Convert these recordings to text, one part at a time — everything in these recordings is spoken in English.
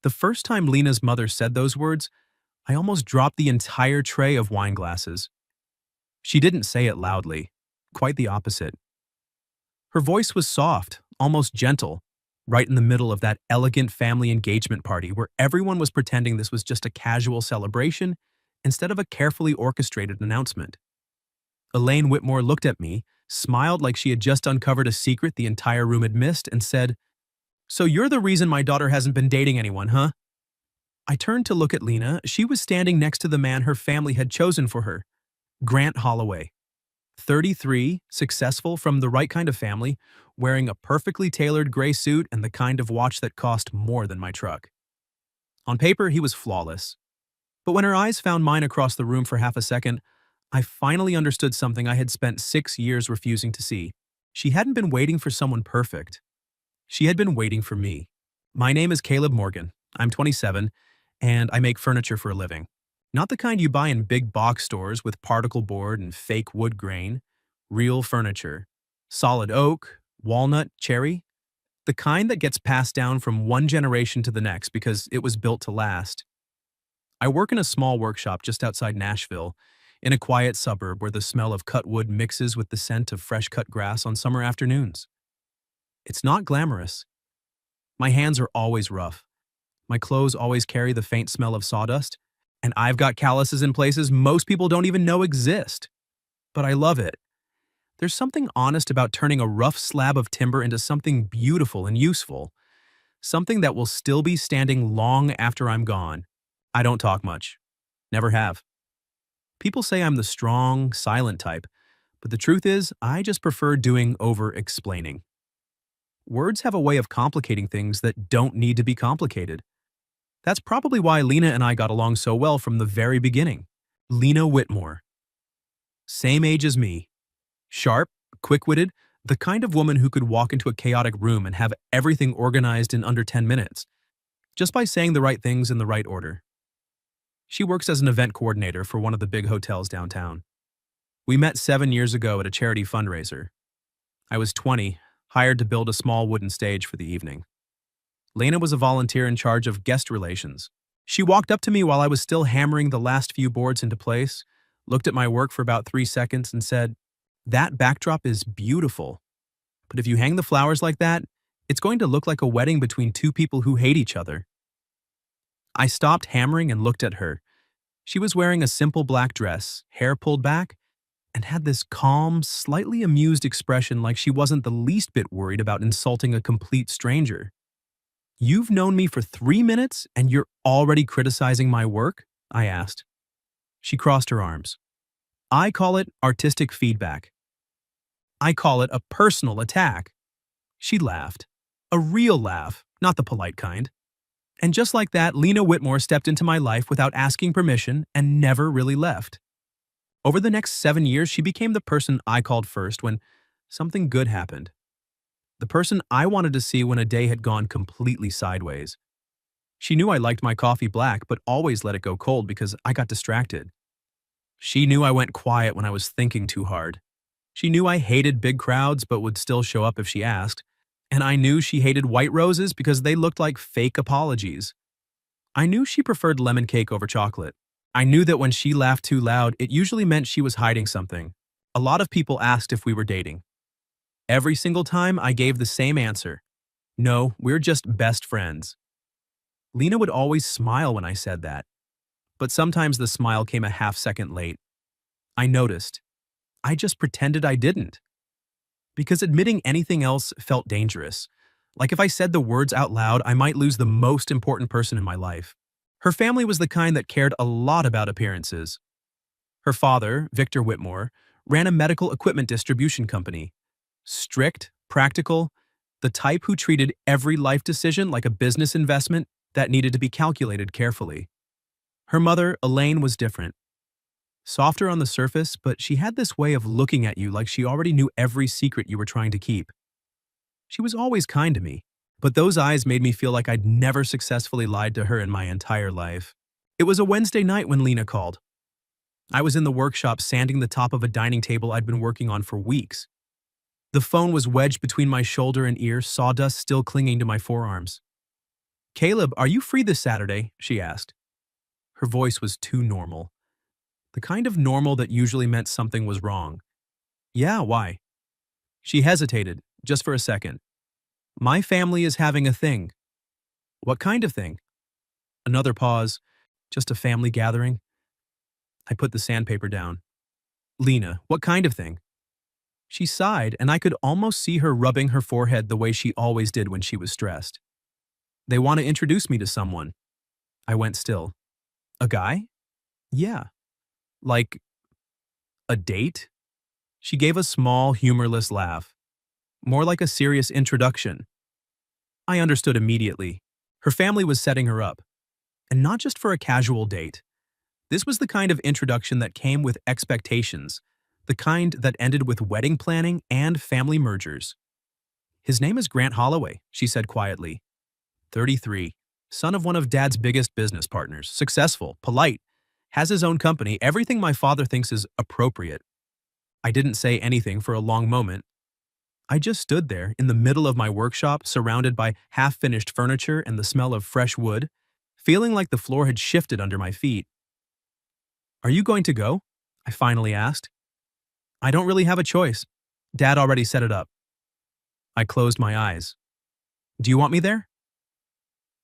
The first time Lena's mother said those words, I almost dropped the entire tray of wine glasses. She didn't say it loudly, quite the opposite. Her voice was soft, almost gentle, right in the middle of that elegant family engagement party where everyone was pretending this was just a casual celebration instead of a carefully orchestrated announcement. Elaine Whitmore looked at me, smiled like she had just uncovered a secret the entire room had missed, and said, "So you're the reason my daughter hasn't been dating anyone, huh?" I turned to look at Lena. She was standing next to the man her family had chosen for her, Grant Holloway. 33, successful, from the right kind of family, wearing a perfectly tailored gray suit and the kind of watch that cost more than my truck. On paper, he was flawless. But when her eyes found mine across the room for half a second, I finally understood something I had spent 6 years refusing to see. She hadn't been waiting for someone perfect. She had been waiting for me. My name is Caleb Morgan. I'm 27, and I make furniture for a living. Not the kind you buy in big box stores with particle board and fake wood grain. Real furniture. Solid oak, walnut, cherry. The kind that gets passed down from one generation to the next because it was built to last. I work in a small workshop just outside Nashville, in a quiet suburb where the smell of cut wood mixes with the scent of fresh cut grass on summer afternoons. It's not glamorous. My hands are always rough. My clothes always carry the faint smell of sawdust, and I've got calluses in places most people don't even know exist. But I love it. There's something honest about turning a rough slab of timber into something beautiful and useful. Something that will still be standing long after I'm gone. I don't talk much. Never have. People say I'm the strong, silent type, but the truth is, I just prefer doing over-explaining. Words have a way of complicating things that don't need to be complicated. That's probably why Lena and I got along so well from the very beginning. Lena Whitmore. Same age as me. Sharp, quick-witted, the kind of woman who could walk into a chaotic room and have everything organized in under 10 minutes, just by saying the right things in the right order. She works as an event coordinator for one of the big hotels downtown. We met 7 years ago at a charity fundraiser. I was 20, hired to build a small wooden stage for the evening. Lena was a volunteer in charge of guest relations. She walked up to me while I was still hammering the last few boards into place, looked at my work for about 3 seconds and said, "That backdrop is beautiful. But if you hang the flowers like that, it's going to look like a wedding between two people who hate each other." I stopped hammering and looked at her. She was wearing a simple black dress, hair pulled back, and had this calm, slightly amused expression like she wasn't the least bit worried about insulting a complete stranger. "You've known me for 3 minutes and you're already criticizing my work?" I asked. She crossed her arms. "I call it artistic feedback. I call it a personal attack." She laughed. A real laugh, not the polite kind. And just like that, Lena Whitmore stepped into my life without asking permission and never really left. Over the next 7 years, she became the person I called first when something good happened. The person I wanted to see when a day had gone completely sideways. She knew I liked my coffee black, but always let it go cold because I got distracted. She knew I went quiet when I was thinking too hard. She knew I hated big crowds, but would still show up if she asked. And I knew she hated white roses because they looked like fake apologies. I knew she preferred lemon cake over chocolate. I knew that when she laughed too loud, it usually meant she was hiding something. A lot of people asked if we were dating. Every single time, I gave the same answer. No, we're just best friends. Lena would always smile when I said that. But sometimes the smile came a half-second late. I noticed. I just pretended I didn't. Because admitting anything else felt dangerous. Like if I said the words out loud, I might lose the most important person in my life. Her family was the kind that cared a lot about appearances. Her father, Victor Whitmore, ran a medical equipment distribution company. Strict, practical, the type who treated every life decision like a business investment that needed to be calculated carefully. Her mother, Elaine, was different. Softer on the surface, but she had this way of looking at you like she already knew every secret you were trying to keep. She was always kind to me, but those eyes made me feel like I'd never successfully lied to her in my entire life. It was a Wednesday night when Lena called. I was in the workshop sanding the top of a dining table I'd been working on for weeks. The phone was wedged between my shoulder and ear, sawdust still clinging to my forearms. Caleb, are you free this Saturday? She asked. Her voice was too normal. The kind of normal that usually meant something was wrong. Yeah, why? She hesitated, just for a second. My family is having a thing. What kind of thing? Another pause. Just a family gathering. I put the sandpaper down. Lena, what kind of thing? She sighed, and I could almost see her rubbing her forehead the way she always did when she was stressed. They want to introduce me to someone. I went still. A guy? Yeah. Like a date? She gave a small, humorless laugh. More like a serious introduction. I understood immediately. Her family was setting her up. And not just for a casual date. This was the kind of introduction that came with expectations, the kind that ended with wedding planning and family mergers. His name is Grant Holloway, she said quietly. 33, son of one of Dad's biggest business partners, successful, polite, has his own company, everything my father thinks is appropriate. I didn't say anything for a long moment. I just stood there in the middle of my workshop, surrounded by half-finished furniture and the smell of fresh wood, feeling like the floor had shifted under my feet. Are you going to go? I finally asked. I don't really have a choice. Dad already set it up. I closed my eyes. Do you want me there?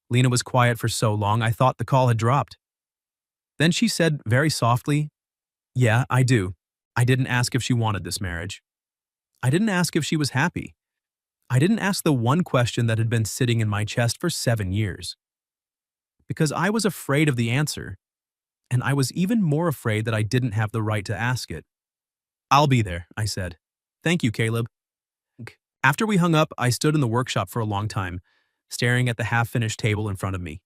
Lena was quiet for so long I thought the call had dropped. Then she said very softly, Yeah, I do. I didn't ask if she wanted this marriage. I didn't ask if she was happy. I didn't ask the one question that had been sitting in my chest for 7 years. Because I was afraid of the answer, and I was even more afraid that I didn't have the right to ask it. I'll be there, I said. Thank you, Caleb. After we hung up, I stood in the workshop for a long time, staring at the half-finished table in front of me.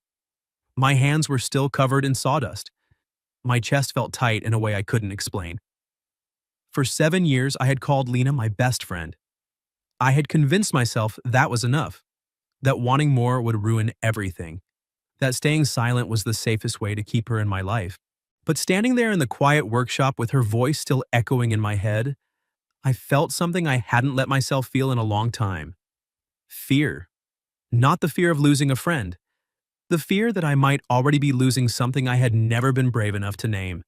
My hands were still covered in sawdust. My chest felt tight in a way I couldn't explain. For 7 years, I had called Lena my best friend. I had convinced myself that was enough, that wanting more would ruin everything, that staying silent was the safest way to keep her in my life. But standing there in the quiet workshop with her voice still echoing in my head, I felt something I hadn't let myself feel in a long time. Fear. Not the fear of losing a friend. The fear that I might already be losing something I had never been brave enough to name.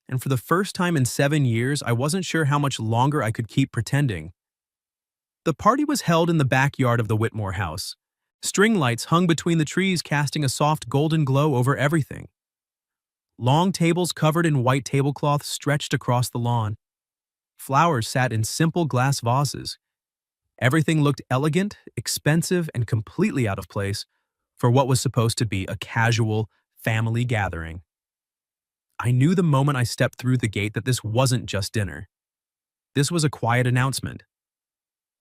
And for the first time in 7 years, I wasn't sure how much longer I could keep pretending. The party was held in the backyard of the Whitmore house. String lights hung between the trees, casting a soft golden glow over everything. Long tables covered in white tablecloth stretched across the lawn. Flowers sat in simple glass vases. Everything looked elegant, expensive, and completely out of place for what was supposed to be a casual family gathering. I knew the moment I stepped through the gate that this wasn't just dinner. This was a quiet announcement.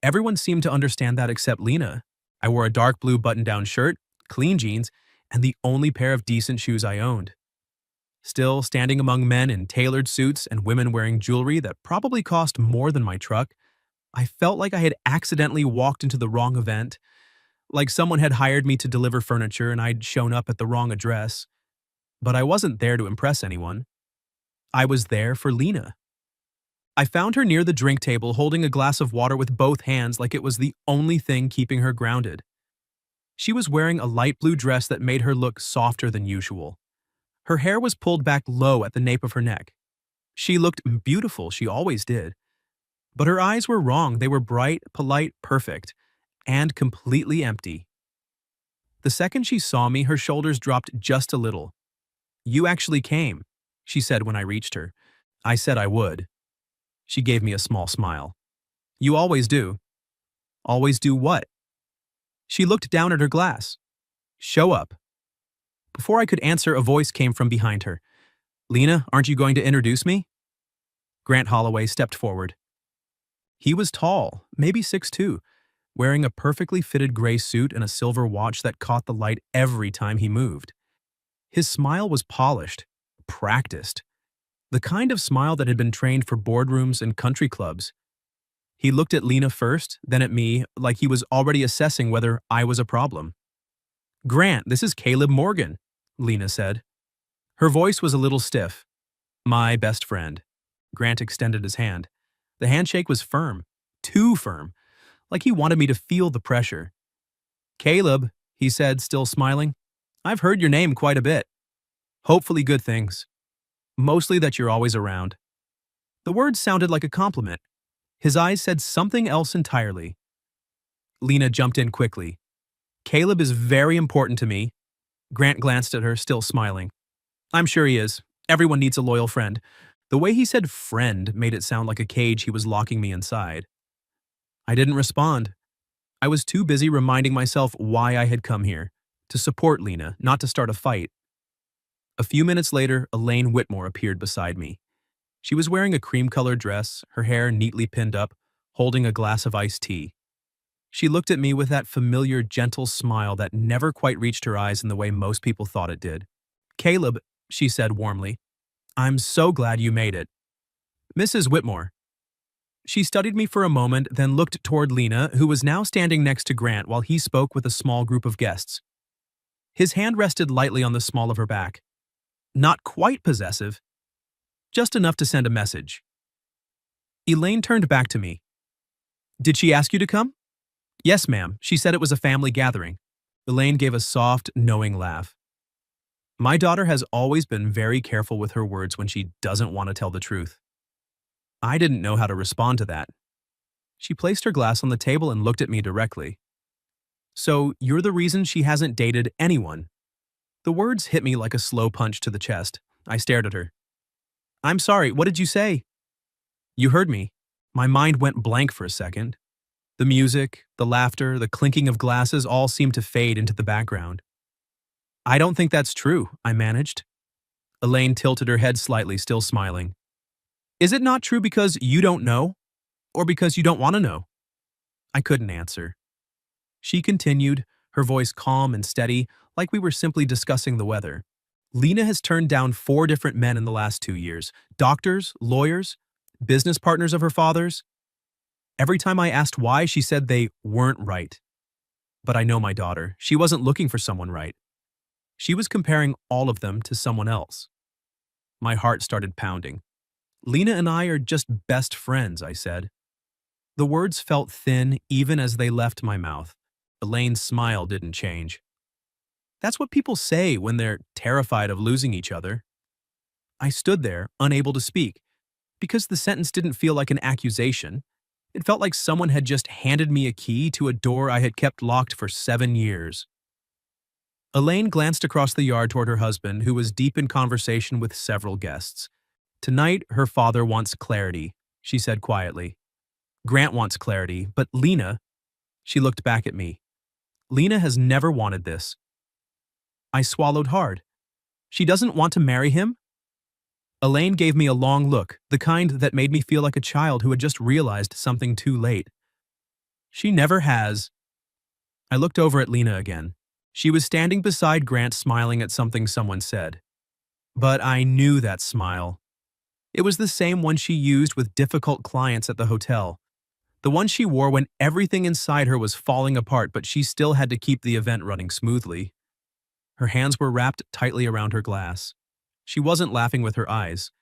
Everyone seemed to understand that except Lena. I wore a dark blue button-down shirt, clean jeans, and the only pair of decent shoes I owned. Still, standing among men in tailored suits and women wearing jewelry that probably cost more than my truck, I felt like I had accidentally walked into the wrong event, like someone had hired me to deliver furniture and I'd shown up at the wrong address. But I wasn't there to impress anyone. I was there for Lena. I found her near the drink table holding a glass of water with both hands like it was the only thing keeping her grounded. She was wearing a light blue dress that made her look softer than usual. Her hair was pulled back low at the nape of her neck. She looked beautiful, she always did. But her eyes were wrong. They were bright, polite, perfect, and completely empty. The second she saw me, her shoulders dropped just a little. You actually came, she said when I reached her. I said I would. She gave me a small smile. You always do. Always do what? She looked down at her glass. Show up. Before I could answer, a voice came from behind her. Lena, aren't you going to introduce me? Grant Holloway stepped forward. He was tall, maybe 6'2", wearing a perfectly fitted gray suit and a silver watch that caught the light every time he moved. His smile was polished, practiced, the kind of smile that had been trained for boardrooms and country clubs. He looked at Lena first, then at me, like he was already assessing whether I was a problem. Grant, this is Caleb Morgan, Lena said. Her voice was a little stiff. My best friend. Grant extended his hand. The handshake was firm, too firm, like he wanted me to feel the pressure. Caleb, he said, still smiling. I've heard your name quite a bit. Hopefully good things. Mostly that you're always around. The words sounded like a compliment. His eyes said something else entirely. Lena jumped in quickly. Caleb is very important to me. Grant glanced at her, still smiling. I'm sure he is. Everyone needs a loyal friend. The way he said friend made it sound like a cage he was locking me inside. I didn't respond. I was too busy reminding myself why I had come here. To support Lena, not to start a fight. A few minutes later, Elaine Whitmore appeared beside me. She was wearing a cream-colored dress, her hair neatly pinned up, holding a glass of iced tea. She looked at me with that familiar, gentle smile that never quite reached her eyes in the way most people thought it did. Caleb, she said warmly, I'm so glad you made it. Mrs. Whitmore. She studied me for a moment, then looked toward Lena, who was now standing next to Grant while he spoke with a small group of guests. His hand rested lightly on the small of her back. Not quite possessive, just enough to send a message. Elaine turned back to me. Did she ask you to come? Yes, ma'am. She said it was a family gathering. Elaine gave a soft, knowing laugh. My daughter has always been very careful with her words when she doesn't want to tell the truth. I didn't know how to respond to that. She placed her glass on the table and looked at me directly. So, you're the reason she hasn't dated anyone? The words hit me like a slow punch to the chest. I stared at her. I'm sorry, what did you say? You heard me. My mind went blank for a second. The music, the laughter, the clinking of glasses all seemed to fade into the background. I don't think that's true, I managed. Elaine tilted her head slightly, still smiling. Is it not true because you don't know? Or because you don't want to know? I couldn't answer. She continued, her voice calm and steady, like we were simply discussing the weather. Lena has turned down 4 different men in the last 2 years. Doctors, lawyers, business partners of her father's. Every time I asked why, she said they weren't right. But I know my daughter. She wasn't looking for someone right. She was comparing all of them to someone else. My heart started pounding. Lena and I are just best friends, I said. The words felt thin even as they left my mouth. Elaine's smile didn't change. That's what people say when they're terrified of losing each other. I stood there, unable to speak, because the sentence didn't feel like an accusation. It felt like someone had just handed me a key to a door I had kept locked for 7 years. Elaine glanced across the yard toward her husband, who was deep in conversation with several guests. Tonight, her father wants clarity, she said quietly. Grant wants clarity, but Lena, she looked back at me. Lena has never wanted this. I swallowed hard. She doesn't want to marry him? Elaine gave me a long look, the kind that made me feel like a child who had just realized something too late. She never has. I looked over at Lena again. She was standing beside Grant, smiling at something someone said. But I knew that smile. It was the same one she used with difficult clients at the hotel. The one she wore when everything inside her was falling apart, but she still had to keep the event running smoothly. Her hands were wrapped tightly around her glass. She wasn't laughing with her eyes,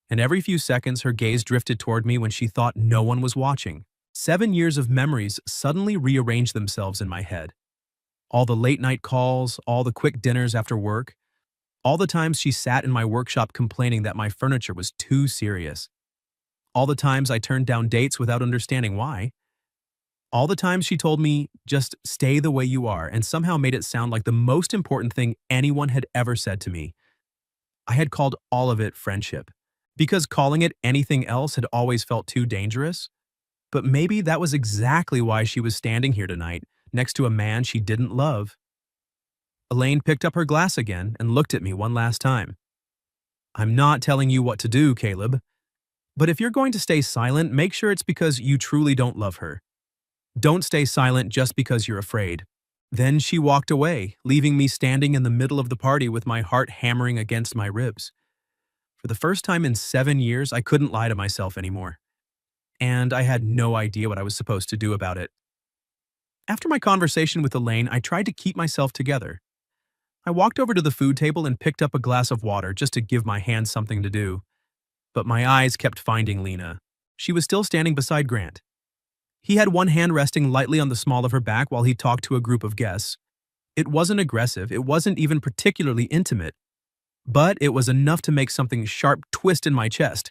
and every few seconds her gaze drifted toward me when she thought no one was watching. 7 years of memories suddenly rearranged themselves in my head. All the late-night calls, all the quick dinners after work, all the times she sat in my workshop complaining that my furniture was too serious. All the times I turned down dates without understanding why. All the times she told me, just stay the way you are, and somehow made it sound like the most important thing anyone had ever said to me. I had called all of it friendship, because calling it anything else had always felt too dangerous. But maybe that was exactly why she was standing here tonight, next to a man she didn't love. Elaine picked up her glass again and looked at me one last time. I'm not telling you what to do, Caleb. But if you're going to stay silent, make sure it's because you truly don't love her. Don't stay silent just because you're afraid. Then she walked away, leaving me standing in the middle of the party with my heart hammering against my ribs. For the first time in 7 years, I couldn't lie to myself anymore. And I had no idea what I was supposed to do about it. After my conversation with Elaine, I tried to keep myself together. I walked over to the food table and picked up a glass of water just to give my hands something to do. But my eyes kept finding Lena. She was still standing beside Grant. He had one hand resting lightly on the small of her back while he talked to a group of guests. It wasn't aggressive, it wasn't even particularly intimate, but it was enough to make something sharp twist in my chest.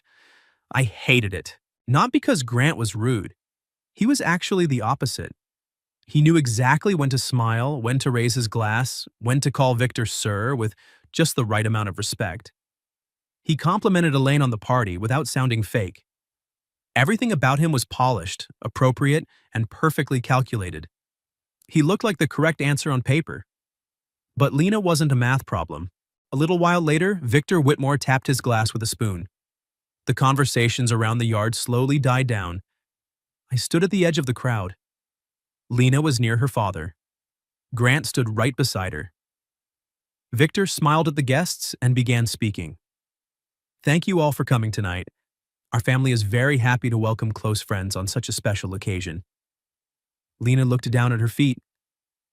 I hated it. Not because Grant was rude. He was actually the opposite. He knew exactly when to smile, when to raise his glass, when to call Victor sir with just the right amount of respect. He complimented Elaine on the party without sounding fake. Everything about him was polished, appropriate, and perfectly calculated. He looked like the correct answer on paper. But Lena wasn't a math problem. A little while later, Victor Whitmore tapped his glass with a spoon. The conversations around the yard slowly died down. I stood at the edge of the crowd. Lena was near her father. Grant stood right beside her. Victor smiled at the guests and began speaking. Thank you all for coming tonight. Our family is very happy to welcome close friends on such a special occasion. Lena looked down at her feet.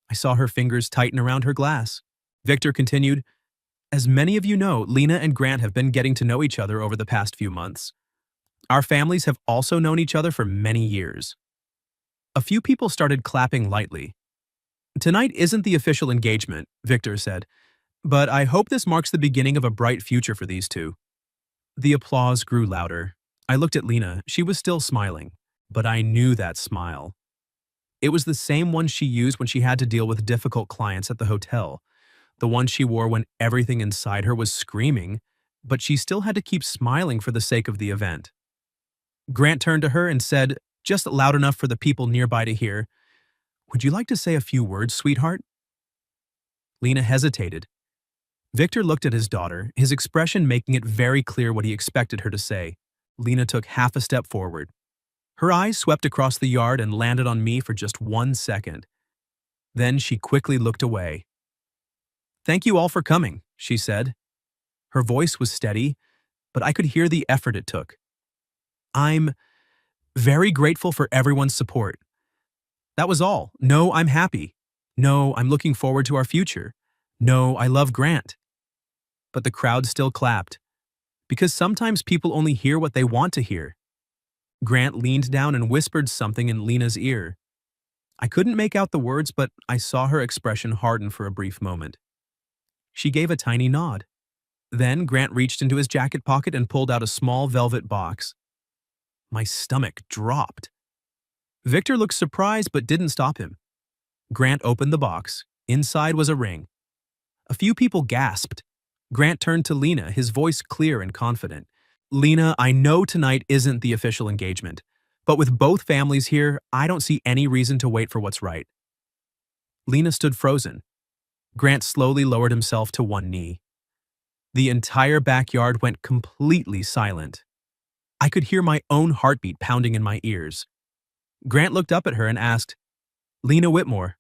I saw her fingers tighten around her glass. Victor continued, as many of you know, Lena and Grant have been getting to know each other over the past few months. Our families have also known each other for many years. A few people started clapping lightly. Tonight isn't the official engagement, Victor said, but I hope this marks the beginning of a bright future for these two. The applause grew louder. I looked at Lena. She was still smiling, but I knew that smile. It was the same one she used when she had to deal with difficult clients at the hotel, the one she wore when everything inside her was screaming, but she still had to keep smiling for the sake of the event. Grant turned to her and said, just loud enough for the people nearby to hear, would you like to say a few words, sweetheart? Lena hesitated. Victor looked at his daughter, his expression making it very clear what he expected her to say. Lena took half a step forward. Her eyes swept across the yard and landed on me for just 1 second. Then she quickly looked away. Thank you all for coming, she said. Her voice was steady, but I could hear the effort it took. I'm very grateful for everyone's support. That was all. No, I'm happy. No, I'm looking forward to our future. No, I love Grant. But the crowd still clapped, because sometimes people only hear what they want to hear. Grant leaned down and whispered something in Lena's ear. I couldn't make out the words, but I saw her expression harden for a brief moment. She gave a tiny nod. Then Grant reached into his jacket pocket and pulled out a small velvet box. My stomach dropped. Victor looked surprised but didn't stop him. Grant opened the box. Inside was a ring. A few people gasped. Grant turned to Lena, his voice clear and confident. Lena, I know tonight isn't the official engagement, but with both families here, I don't see any reason to wait for what's right. Lena stood frozen. Grant slowly lowered himself to one knee. The entire backyard went completely silent. I could hear my own heartbeat pounding in my ears. Grant looked up at her and asked, Lena Whitmore,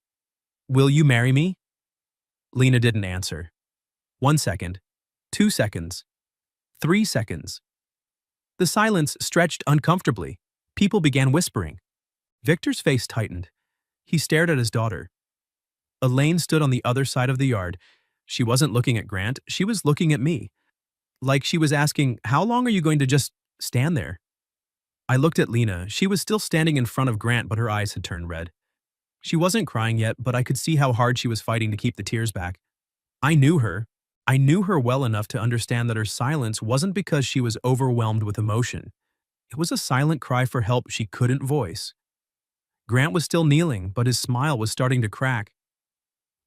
will you marry me? Lena didn't answer. 1 second, 2 seconds, 3 seconds. The silence stretched uncomfortably. People began whispering. Victor's face tightened. He stared at his daughter. Elaine stood on the other side of the yard. She wasn't looking at Grant, she was looking at me. Like she was asking, how long are you going to just stand there? I looked at Lena. She was still standing in front of Grant, but her eyes had turned red. She wasn't crying yet, but I could see how hard she was fighting to keep the tears back. I knew her. I knew her well enough to understand that her silence wasn't because she was overwhelmed with emotion. It was a silent cry for help she couldn't voice. Grant was still kneeling, but his smile was starting to crack.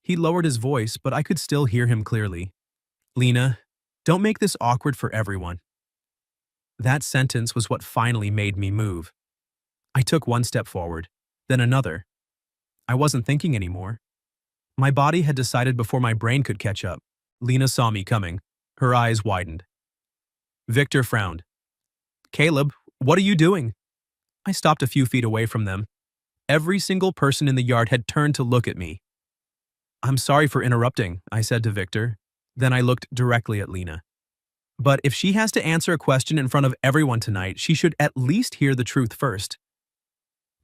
He lowered his voice, but I could still hear him clearly. Lena, don't make this awkward for everyone. That sentence was what finally made me move. I took 1 step forward, then another. I wasn't thinking anymore. My body had decided before my brain could catch up. Lena saw me coming. Her eyes widened. Victor frowned. Caleb, what are you doing? I stopped a few feet away from them. Every single person in the yard had turned to look at me. I'm sorry for interrupting, I said to Victor. Then I looked directly at Lena. But if she has to answer a question in front of everyone tonight, she should at least hear the truth first.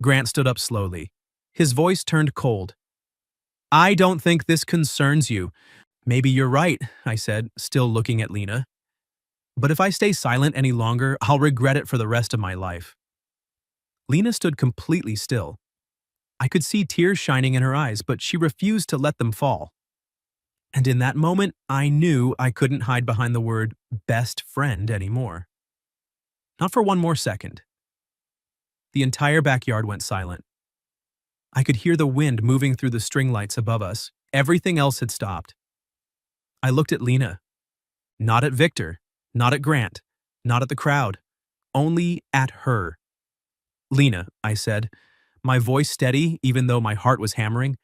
Grant stood up slowly. His voice turned cold. I don't think this concerns you. Maybe you're right, I said, still looking at Lena. But if I stay silent any longer, I'll regret it for the rest of my life. Lena stood completely still. I could see tears shining in her eyes, but she refused to let them fall. And in that moment, I knew I couldn't hide behind the word best friend anymore. Not for one more second. The entire backyard went silent. I could hear the wind moving through the string lights above us. Everything else had stopped. I looked at Lena. Not at Victor, not at Grant, not at the crowd, only at her. Lena, I said, my voice steady even though my heart was hammering.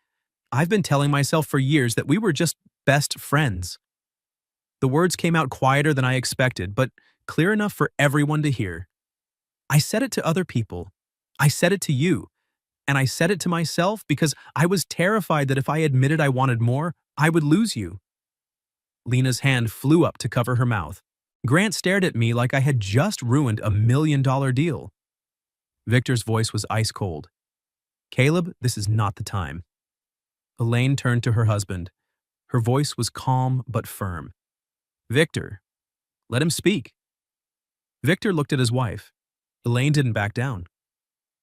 I've been telling myself for years that we were just best friends. The words came out quieter than I expected, but clear enough for everyone to hear. I said it to other people. I said it to you. And I said it to myself because I was terrified that if I admitted I wanted more, I would lose you. Lena's hand flew up to cover her mouth. Grant stared at me like I had just ruined $1 million deal. Victor's voice was ice cold. Caleb, this is not the time. Elaine turned to her husband. Her voice was calm but firm. Victor, let him speak. Victor looked at his wife. Elaine didn't back down.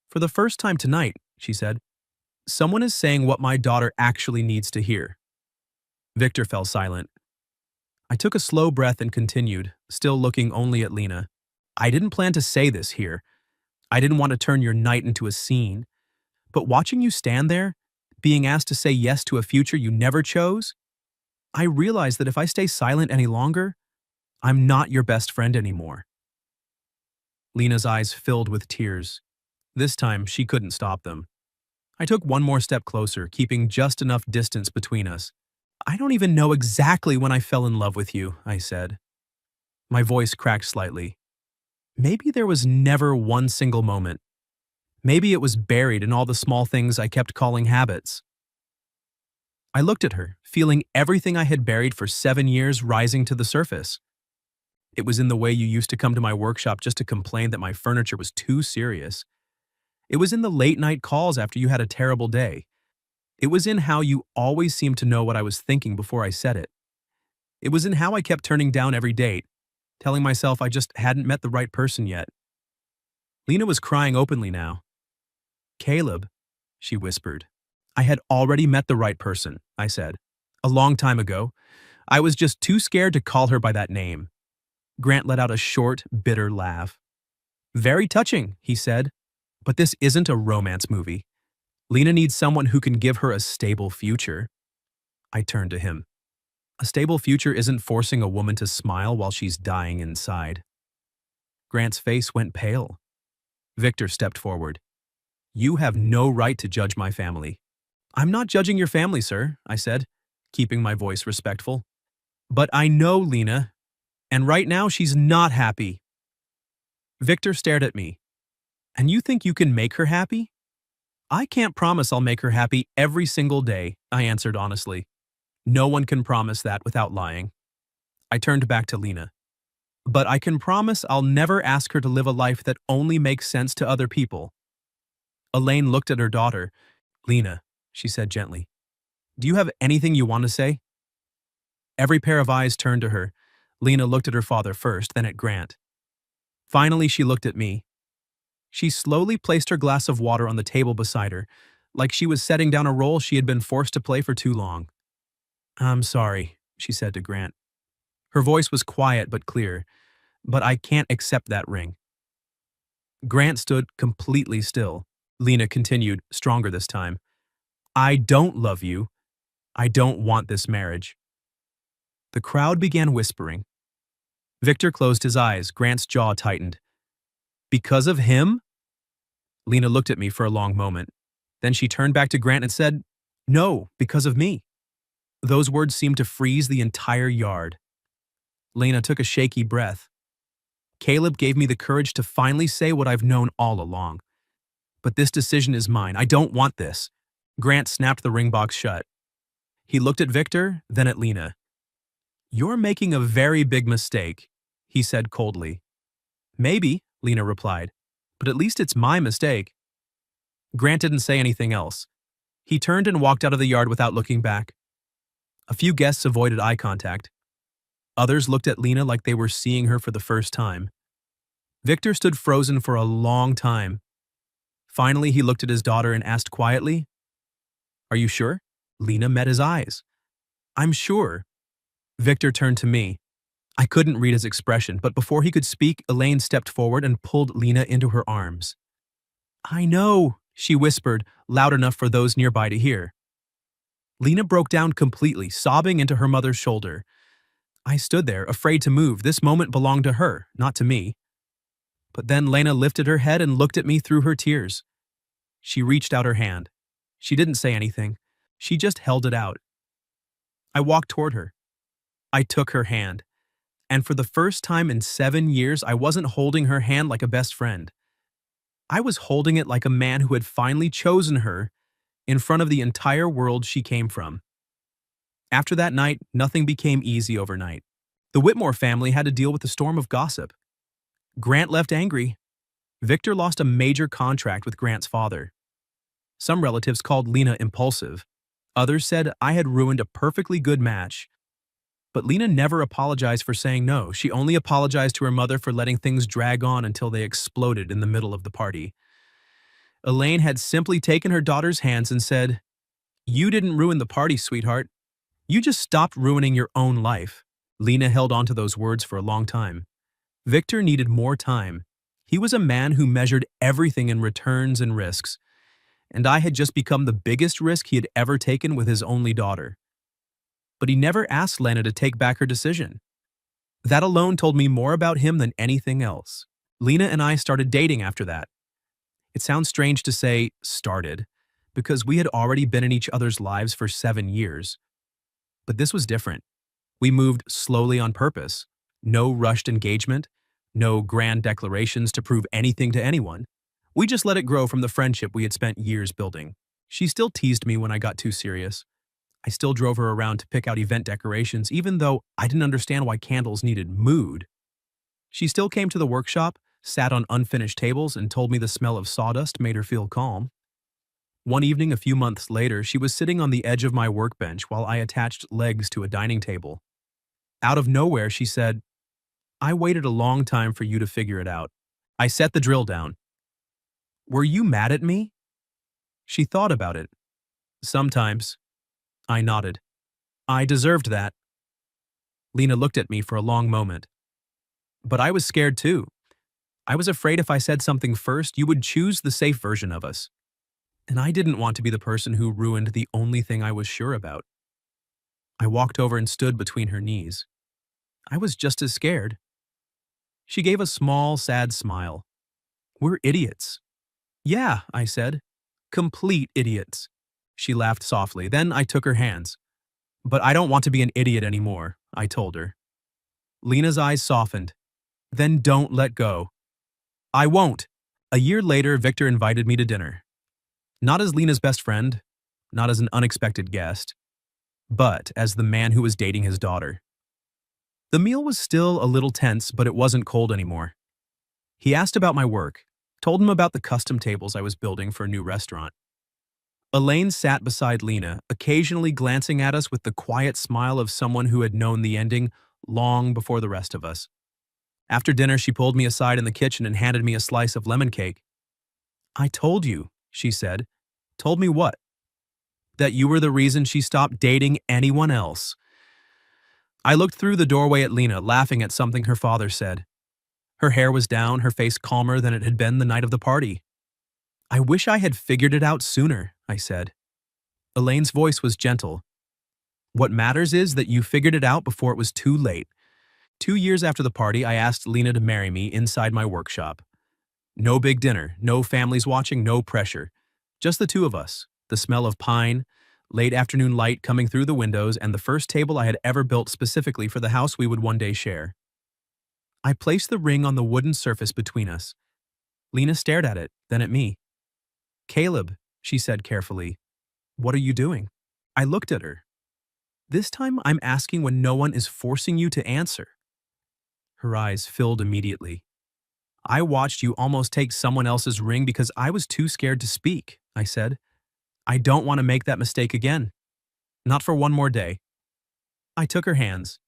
For the first time tonight, she said, someone is saying what my daughter actually needs to hear. Victor fell silent. I took a slow breath and continued, still looking only at Lena. I didn't plan to say this here. I didn't want to turn your night into a scene. But watching you stand there, being asked to say yes to a future you never chose, I realized that if I stay silent any longer, I'm not your best friend anymore. Lena's eyes filled with tears. This time, she couldn't stop them. I took one more step closer, keeping just enough distance between us. I don't even know exactly when I fell in love with you, I said. My voice cracked slightly. Maybe there was never one single moment. Maybe it was buried in all the small things I kept calling habits. I looked at her, feeling everything I had buried for 7 years rising to the surface. It was in the way you used to come to my workshop just to complain that my furniture was too serious. It was in the late-night calls after you had a terrible day. It was in how you always seemed to know what I was thinking before I said it. It was in how I kept turning down every date, telling myself I just hadn't met the right person yet. Lena was crying openly now. Caleb, she whispered. I had already met the right person, I said. A long time ago. I was just too scared to call her by that name. Grant let out a short, bitter laugh. Very touching, he said. But this isn't a romance movie. Lena needs someone who can give her a stable future. I turned to him. A stable future isn't forcing a woman to smile while she's dying inside. Grant's face went pale. Victor stepped forward. You have no right to judge my family. I'm not judging your family, sir, I said, keeping my voice respectful. But I know Lena, and right now she's not happy. Victor stared at me. And you think you can make her happy? I can't promise I'll make her happy every single day, I answered honestly. No one can promise that without lying. I turned back to Lena. But I can promise I'll never ask her to live a life that only makes sense to other people. Elaine looked at her daughter. Lena, she said gently, do you have anything you want to say? Every pair of eyes turned to her. Lena looked at her father first, then at Grant. Finally, she looked at me. She slowly placed her glass of water on the table beside her, like she was setting down a role she had been forced to play for too long. I'm sorry, she said to Grant. Her voice was quiet but clear, but I can't accept that ring. Grant stood completely still. Lena continued, stronger this time. I don't love you. I don't want this marriage. The crowd began whispering. Victor closed his eyes. Grant's jaw tightened. Because of him? Lena looked at me for a long moment. Then she turned back to Grant and said, no, because of me. Those words seemed to freeze the entire yard. Lena took a shaky breath. Caleb gave me the courage to finally say what I've known all along. But this decision is mine. I don't want this. Grant snapped the ring box shut. He looked at Victor, then at Lena. You're making a very big mistake, he said coldly. Maybe, Lena replied, but at least it's my mistake. Grant didn't say anything else. He turned and walked out of the yard without looking back. A few guests avoided eye contact. Others looked at Lena like they were seeing her for the first time. Victor stood frozen for a long time. Finally, he looked at his daughter and asked quietly, "Are you sure?" Lena met his eyes. "I'm sure." Victor turned to me. I couldn't read his expression, but before he could speak, Elaine stepped forward and pulled Lena into her arms. "I know," she whispered, loud enough for those nearby to hear. Lena broke down completely, sobbing into her mother's shoulder. I stood there, afraid to move. This moment belonged to her, not to me. But then Lena lifted her head and looked at me through her tears. She reached out her hand. She didn't say anything. She just held it out. I walked toward her. I took her hand. And for the first time in 7 years, I wasn't holding her hand like a best friend. I was holding it like a man who had finally chosen her in front of the entire world she came from. After that night, nothing became easy overnight. The Whitmore family had to deal with a storm of gossip. Grant left angry. Victor lost a major contract with Grant's father. Some relatives called Lena impulsive. Others said I had ruined a perfectly good match. But Lena never apologized for saying no. She only apologized to her mother for letting things drag on until they exploded in the middle of the party. Elaine had simply taken her daughter's hands and said, "You didn't ruin the party, sweetheart. You just stopped ruining your own life." Lena held on to those words for a long time. Victor needed more time. He was a man who measured everything in returns and risks, and I had just become the biggest risk he had ever taken with his only daughter. But he never asked Lena to take back her decision. That alone told me more about him than anything else. Lena and I started dating after that. It sounds strange to say started, because we had already been in each other's lives for 7 years. But this was different. We moved slowly on purpose. No rushed engagement, no grand declarations to prove anything to anyone. We just let it grow from the friendship we had spent years building. She still teased me when I got too serious. I still drove her around to pick out event decorations, even though I didn't understand why candles needed mood. She still came to the workshop, sat on unfinished tables, and told me the smell of sawdust made her feel calm. One evening a few months later, she was sitting on the edge of my workbench while I attached legs to a dining table. Out of nowhere, she said, "I waited a long time for you to figure it out." I set the drill down. "Were you mad at me?" She thought about it. "Sometimes." I nodded. "I deserved that." Lena looked at me for a long moment. But I was scared too. I was afraid if I said something first, you would choose the safe version of us. And I didn't want to be the person who ruined the only thing I was sure about. I walked over and stood between her knees. I was just as scared. She gave a small, sad smile. "We're idiots." "Yeah," I said. "Complete idiots." She laughed softly. Then I took her hands. "But I don't want to be an idiot anymore," I told her. Lena's eyes softened. "Then don't let go." "I won't." A year later, Victor invited me to dinner. Not as Lena's best friend, not as an unexpected guest, but as the man who was dating his daughter. The meal was still a little tense, but it wasn't cold anymore. He asked about my work, told him about the custom tables I was building for a new restaurant. Elaine sat beside Lena, occasionally glancing at us with the quiet smile of someone who had known the ending long before the rest of us. After dinner, she pulled me aside in the kitchen and handed me a slice of lemon cake. "I told you," she said. "Told me what?" "That you were the reason she stopped dating anyone else." I looked through the doorway at Lena, laughing at something her father said. Her hair was down, her face calmer than it had been the night of the party. "I wish I had figured it out sooner," I said. Elaine's voice was gentle. "What matters is that you figured it out before it was too late." 2 years after the party, I asked Lena to marry me inside my workshop. No big dinner, no families watching, no pressure. Just the two of us, the smell of pine, late afternoon light coming through the windows, and the first table I had ever built specifically for the house we would one day share. I placed the ring on the wooden surface between us. Lena stared at it, then at me. "Caleb," she said carefully, "what are you doing?" I looked at her. "This time I'm asking when no one is forcing you to answer." Her eyes filled immediately. "I watched you almost take someone else's ring because I was too scared to speak," I said. "I don't want to make that mistake again. Not for one more day." I took her hands.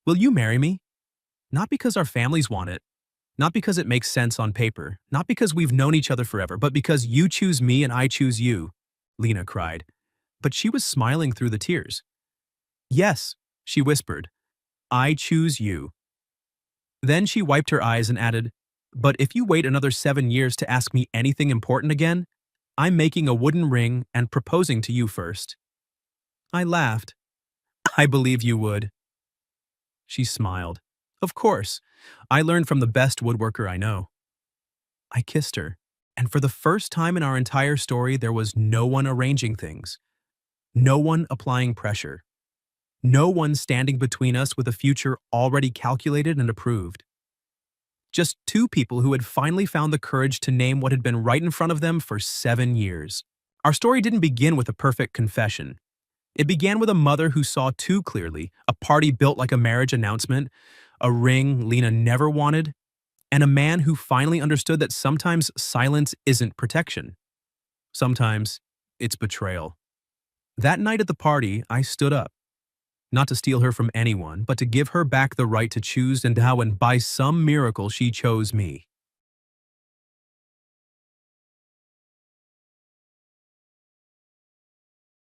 "Will you marry me? Not because our families want it, Not because it makes sense on paper, not because we've known each other forever, but because you choose me and I choose you, Lena cried. But she was smiling through the tears. Yes, she whispered, I choose you. Then she wiped her eyes and added, but if you wait another 7 years to ask me anything important again, I'm making a wooden ring and proposing to you first. I laughed. I believe you would. She smiled. Of course. I learned from the best woodworker I know. I kissed her, and for the first time in our entire story, there was no one arranging things, no one applying pressure, no one standing between us with a future already calculated and approved. Just two people who had finally found the courage to name what had been right in front of them for 7 years. Our story didn't begin with a perfect confession. It began with a mother who saw too clearly, a party built like a marriage announcement, a ring Lena never wanted, and a man who finally understood that sometimes silence isn't protection. Sometimes it's betrayal. That night at the party, I stood up, not to steal her from anyone, but to give her back the right to choose and how, and by some miracle, she chose me.